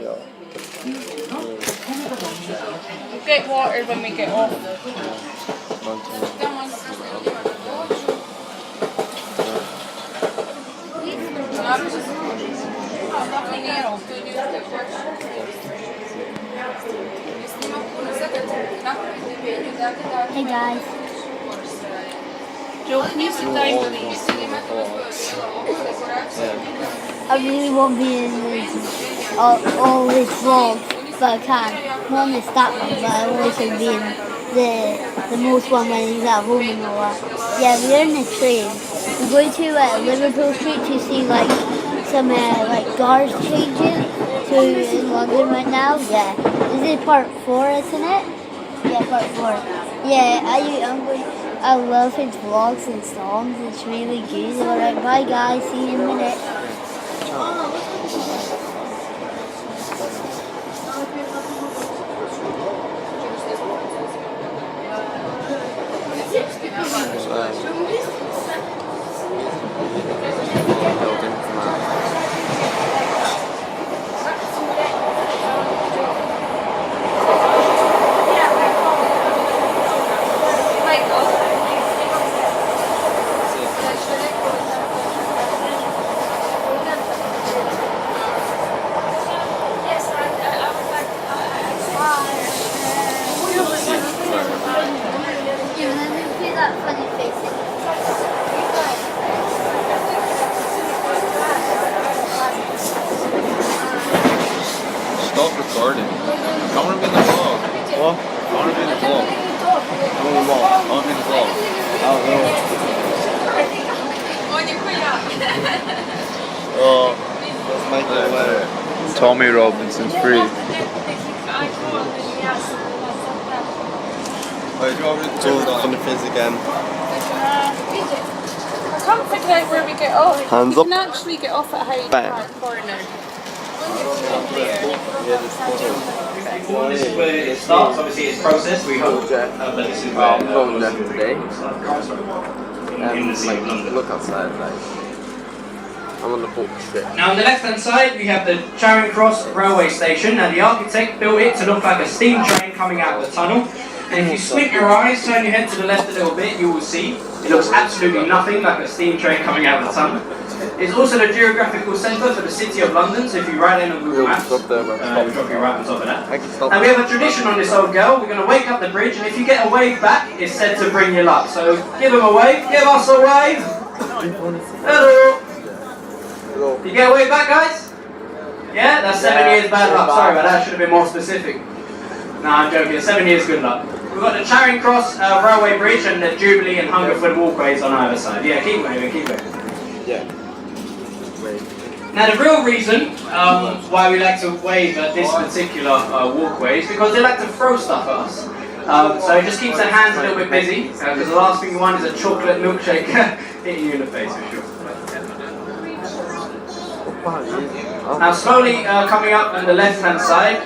Get water when we get off. Hey guys. Joe, can you sit down, please? I really won't be in this, all this vlog, but I can. Not in this that one, but I always should be in the most one when he's at home and all that. Yeah, we're in the train. We're going to Liverpool Street to see like some like guards changing to in London right now. Yeah, this is part 4, isn't it? Yeah, part 4. Yeah, I love his vlogs and songs. It's really good. Alright, bye guys. See you in a minute. Stop recording. I want to be in the vlog. What? I want to be in the vlog. I want to be in the vlog. Oh, that's Michael Letter. Tommy Robinson's free. Wait, do you want me to do that on the fizz again? I can't figure out where we get off. Hands we up. can actually get off at Hyde Park Corner. This is where it starts. Obviously, it's processed. We hope that this is where I'm going there today. Look outside, like I'm on the book shit. Now on the left-hand side, we have the Charing Cross railway station. Now the architect built it to look like a steam train coming out of the tunnel. And if you squint your eyes, turn your head to the left a little bit, you will see it looks absolutely nothing like a steam train coming out of the tunnel. It's also the geographical centre for the City of London, so if you write in on Google Maps, it'll drop you right on top of that. And we have a tradition on this old girl. We're going to wake up the bridge, and if you get a wave back, it's said to bring you luck. So give them a wave, give us a wave. Hello. You get a wave back, guys? Yeah, that's 7 years bad luck. Sorry about that, I should have been more specific. No, I'm joking, 7 years good luck. We've got the Charing Cross railway bridge and the Jubilee and Hungerford walkways on either side. Yeah, keep waving, keep waving. Yeah. Now the real reason why we like to wave at this particular walkway is because they like to throw stuff at us. So it just keeps their hands a little bit busy, because the last thing you want is a chocolate milkshake hitting you in the face for sure. Now slowly coming up on the left hand side,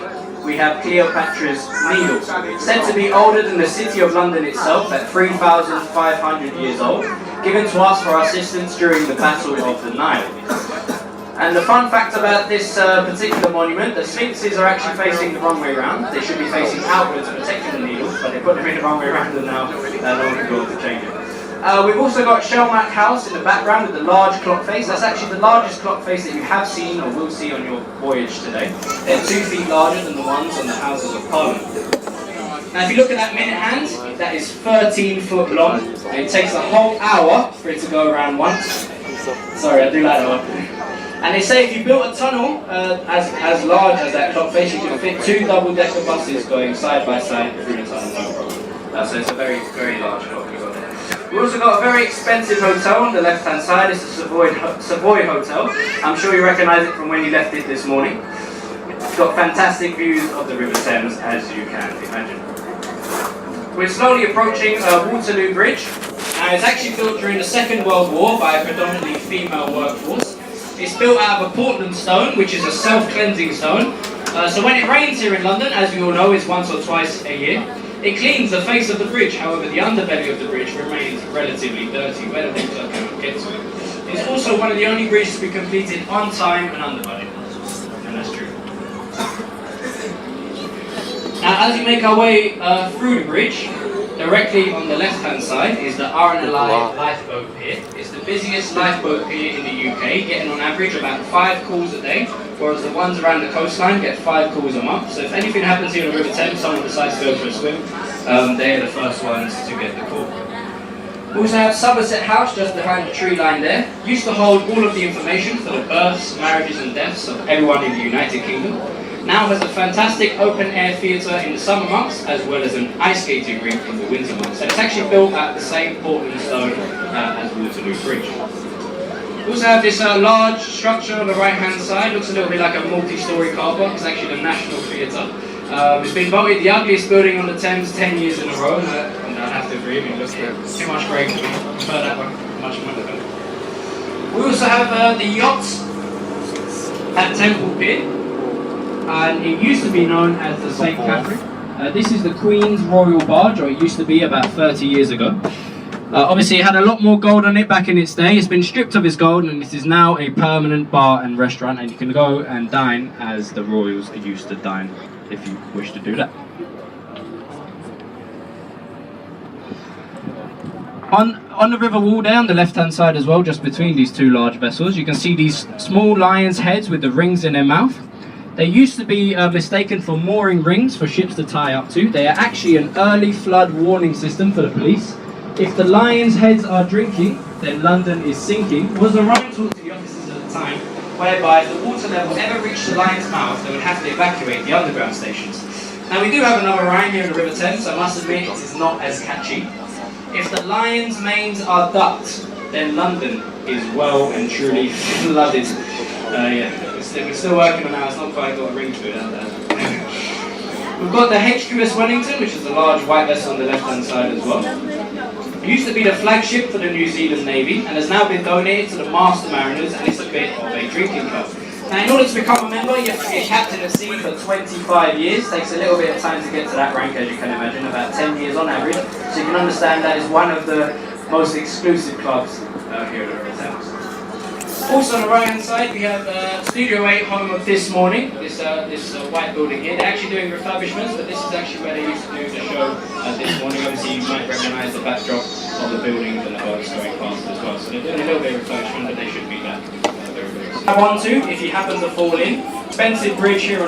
we have Cleopatra's Needle, said to be older than the City of London itself at 3,500 years old, given to us for our assistance during the Battle of the Nile. And the fun fact about this particular monument, the sphinxes are actually facing the wrong way round. They should be facing outwards, protecting the needles, but they put them in the wrong way round and now no one can go to change it. We've also got Shelmack House in the background with the large clock face. That's actually the largest clock face that you have seen or will see on your voyage today. They're 2 feet larger than the ones on the Houses of Parliament. Now if you look at that minute hand, that is 13 foot long, and it takes a whole hour for it to go around once. Sorry, I do like that one. And they say if you built a tunnel as large as that clock face, you can fit 2 double-decker buses going side by side through the tunnel, no problem. So it's a very, very large clock you've got there. We've also got a very expensive hotel on the left-hand side. It's the Savoy Hotel. I'm sure you recognise it from when you left it this morning. It's got fantastic views of the River Thames, as you can imagine. We're slowly approaching Waterloo Bridge. It's actually built during the Second World War by a predominantly female workforce. It's built out of a Portland stone, which is a self-cleansing stone. So when it rains here in London, as we all know, it's once or twice a year, it cleans the face of the bridge. However, the underbelly of the bridge remains relatively dirty, where the water cannot get to it. It's also one of the only bridges to be completed on time and under budget. And that's true. As we make our way through the bridge, directly on the left-hand side is the RNLI lifeboat pier. It's the busiest lifeboat pier in the UK, getting on average about 5 calls a day, whereas the ones around the coastline get 5 calls a month. So if anything happens here on the River Thames, someone decides to go for a swim, they're the first ones to get the call. We also have Somerset House just behind the tree line there. Used to hold all of the information for the births, marriages and deaths of everyone in the United Kingdom. Now has a fantastic open air theatre in the summer months as well as an ice skating rink in the winter months. And it's actually built at the same Portland stone as Waterloo Bridge. We also have this large structure on the right hand side. Looks a little bit like a multi-storey car park. It's actually the National Theatre. It's been voted the ugliest building on the Thames 10 years in a row. And I have to agree, I mean, it looks too much grey for me. I prefer that one much more. We also have the yachts at Temple Pier. And it used to be known as the St. Catherine. This is the Queen's Royal Barge, or it used to be about 30 years ago. Obviously it had a lot more gold on it back in its day. It's been stripped of its gold and it is now a permanent bar and restaurant, and you can go and dine as the royals used to dine if you wish to do that. On the river wall there on the left hand side as well, just between these two large vessels, you can see these small lions' heads with the rings in their mouth. They used to be mistaken for mooring rings for ships to tie up to. They are actually an early flood warning system for the police. If the lions' heads are drinking, then London is sinking. Was the right talk to the officers at the time, whereby if the water level ever reached the lion's mouth, they would have to evacuate the underground stations. Now we do have another rhyme here in the River Thames, I must admit it is not as catchy. If the lion's manes are ducked, then London is well and truly flooded. We're still working on that, it's not quite got a ring to it out there. We've got the HQS Wellington, which is a large white vessel on the left hand side as well. It used to be the flagship for the New Zealand Navy and has now been donated to the Master Mariners, and it's a bit of a drinking club. Now in order to become a member, you have to be a captain at sea for 25 years. Takes a little bit of time to get to that rank, as you can imagine, about 10 years on average. So you can understand that is one of the most exclusive clubs here at the River Thames. Also on the right hand side we have Studio 8, home of This Morning, this white building here. They're actually doing refurbishments, but this is actually where they used to do the show This Morning. Obviously you might recognise the backdrop of the buildings and the boats going past as well. So they're doing a little bit of refurbishment, but they should be that very good. I want to, if you happen to fall in, expensive bridge here on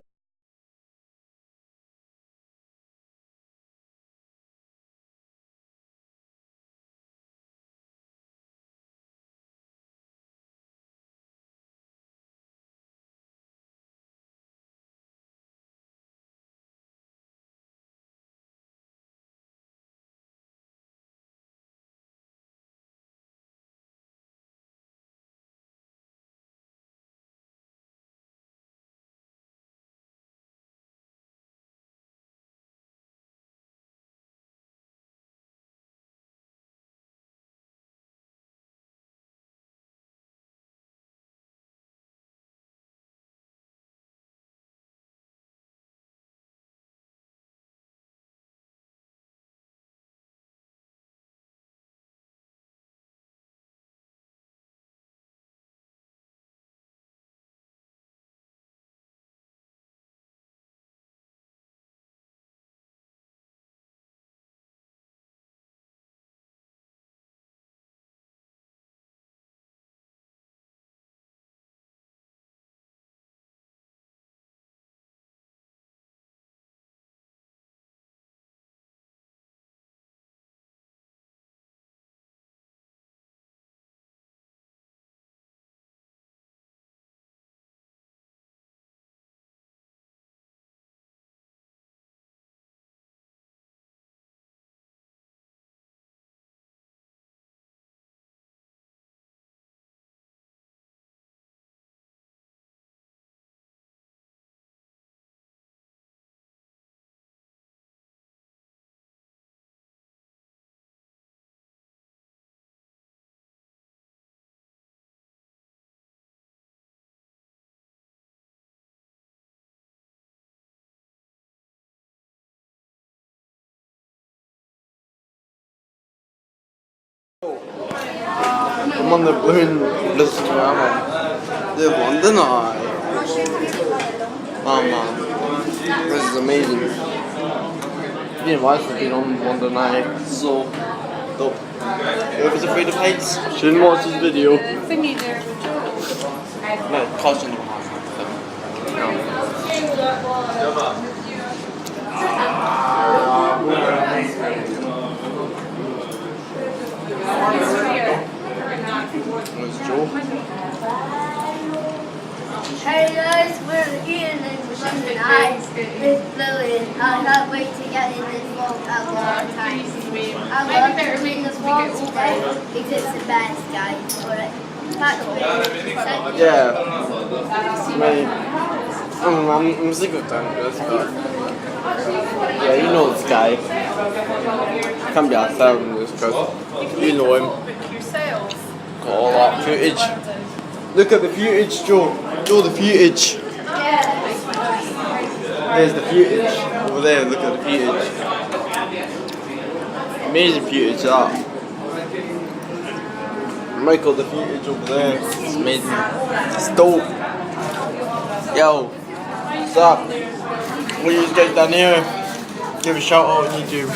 엄마들 보이는 불러서 좋아하면 내가 뭐 안 되나? Mama, this is amazing. me and wife have been on Monday night. So dope. Whoever's afraid of heights shouldn't watch this video. Thingy there. No, caution. Where's Joe? Hey guys, we're here in London Eye with Lily. I can't wait to get in this vlog a lot of times. I love doing this vlog today because it's the best, guys. Alright. Yeah. I'm sick of time this, but yeah, you know this guy. Can't be outside in this because you know him. Got all that footage. Look at the footage, Joe. Joe, the footage. There's the footage over there. Look at the footage. Amazing footage, that. Michael, the footage over there. It's amazing. It's dope. Yo, what's up? What are you guys down here? Give a shout out on YouTube.